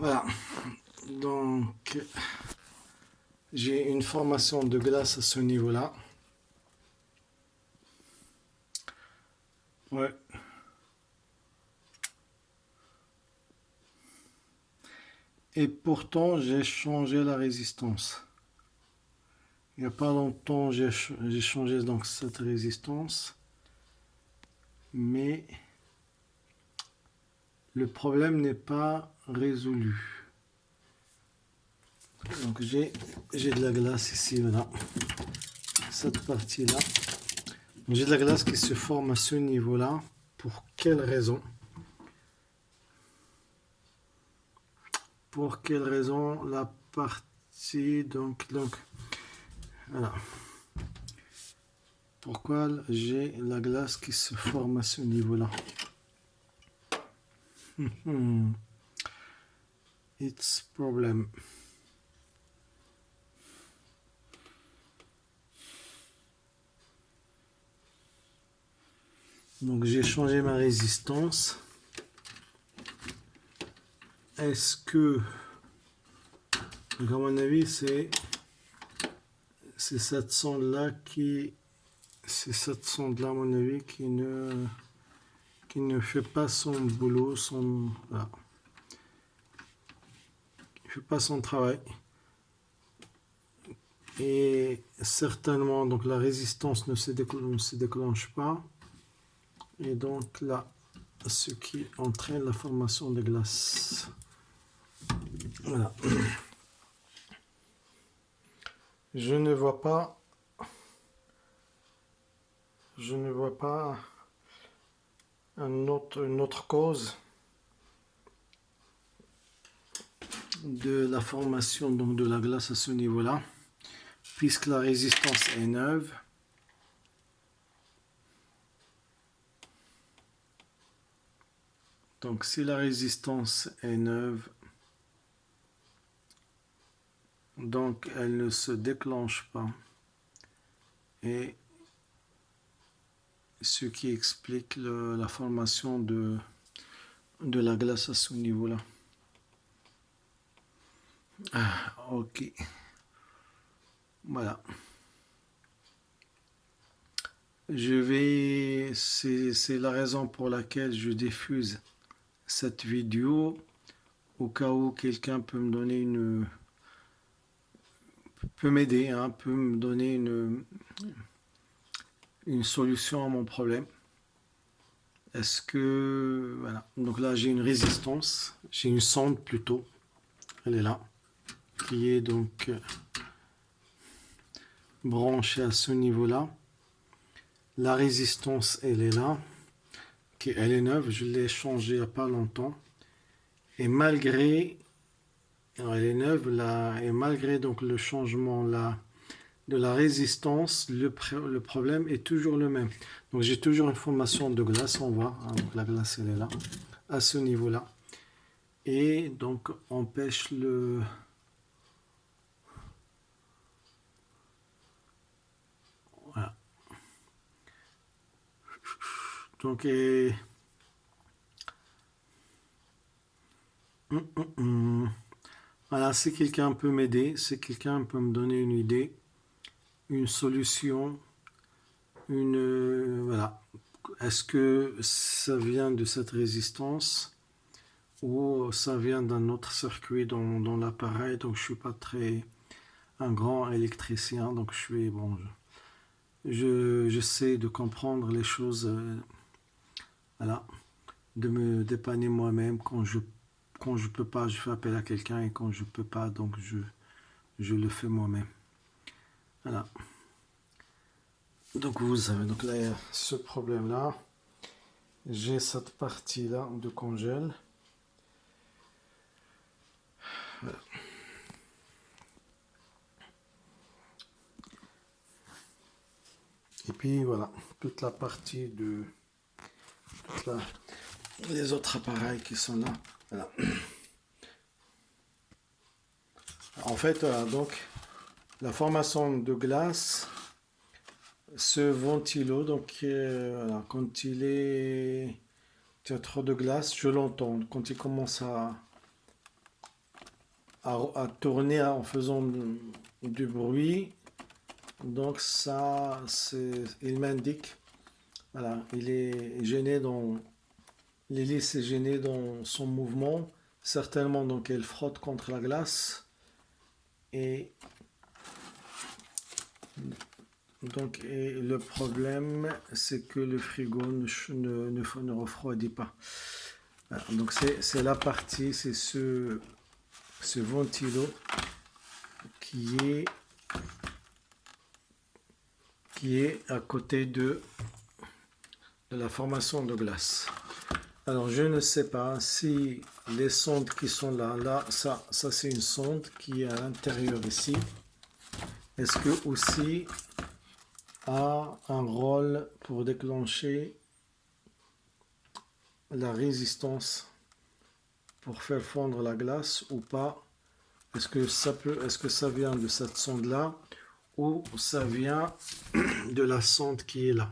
Voilà, donc j'ai une formation de glace à ce niveau-là. Ouais. Et pourtant, j'ai changé la résistance. Il n'y a pas longtemps, j'ai changé donc cette résistance. Mais le problème n'est pas résolu. Donc j'ai de la glace ici, voilà. Cette partie-là. J'ai de la glace qui se forme à ce niveau-là. Pour quelle raison? Pour quelle raison la partie donc voilà. Pourquoi j'ai la glace qui se forme à ce niveau-là? It's problem. Donc j'ai changé ma résistance. Est-ce que, donc à mon avis, c'est cette sonde-là qui, c'est cette sonde-là à mon avis qui ne fait pas son boulot, voilà. Qui fait pas son travail. Et certainement, donc la résistance ne se déclenche pas. Et donc là, ce qui entraîne la formation de glace. Voilà. Je ne vois pas une autre cause de la formation donc de la glace à ce niveau-là, puisque la résistance est neuve. Donc si la résistance est neuve, donc elle ne se déclenche pas. Et ce qui explique la formation de la glace à ce niveau-là. Ah, ok. Voilà. C'est la raison pour laquelle je diffuse cette vidéo, au cas où quelqu'un peut me donner peut m'aider, hein, peut me donner une solution à mon problème. Est-ce que, voilà, donc là j'ai une résistance, j'ai une sonde plutôt, elle est là, qui est donc branchée à ce niveau-là. La résistance, elle est là, elle est neuve, je l'ai changée il n'y a pas longtemps. Et malgré, alors elle est neuve là, et malgré donc le changement là de la résistance, le problème est toujours le même. Donc j'ai toujours une formation de glace, on voit, hein, donc la glace elle est là, à ce niveau-là. Et donc empêche le... Voilà. Donc voilà, si quelqu'un peut m'aider, si quelqu'un peut me donner une idée, une solution, voilà. Est-ce que ça vient de cette résistance ou ça vient d'un autre circuit dans l'appareil? Donc je suis pas un grand électricien, donc je suis bon. J'essaie de comprendre les choses, voilà, de me dépanner moi-même quand je peux pas, je fais appel à quelqu'un, et quand je peux pas, donc je le fais moi-même. Voilà. Donc vous savez, donc là il y a ce problème-là. J'ai cette partie-là de congèle. Voilà. Et puis voilà, toute la partie de les autres appareils qui sont là. Voilà. En fait, donc la formation de glace, ce ventilo, donc voilà, quand il y a trop de glace, je l'entends. Quand il commence à tourner en faisant du bruit. Donc ça, il m'indique, voilà, il est gêné dans, l'hélice est gênée dans son mouvement, certainement donc elle frotte contre la glace et donc et le problème c'est que le frigo ne refroidit pas. Voilà, donc c'est la partie, c'est ce ventilo qui est à côté de la formation de glace. Alors je ne sais pas si les sondes qui sont là, ça c'est une sonde qui est à l'intérieur ici. Est-ce que aussi a un rôle pour déclencher la résistance pour faire fondre la glace ou pas? Est-ce que ça vient de cette sonde là ou ça vient de la sonde qui est là?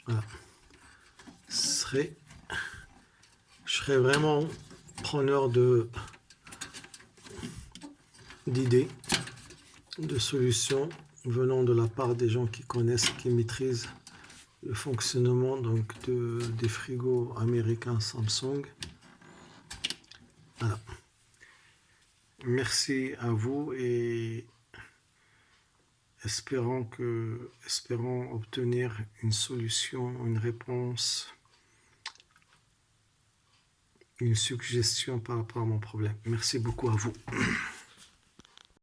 Voilà. Je serais vraiment preneur d'idées, de solutions venant de la part des gens qui connaissent, qui maîtrisent le fonctionnement donc des frigos américains Samsung. Voilà. Merci à vous et espérons obtenir une solution, une réponse, une suggestion par rapport à mon problème. Merci beaucoup à vous.